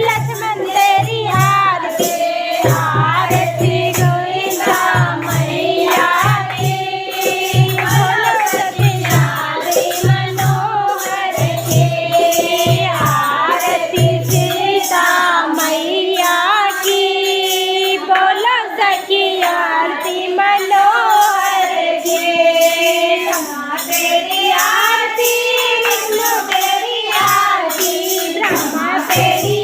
लक्ष्मण तेरी आरती आरती गोविंदा मैया की बोलो सखिया रे मनोहर की आरती सीता मैया की बोलो सखिया आरती मनोहर की ब्रह्मा तेरी आरती विष्णु तेरी आरती ब्रह्मा तेरी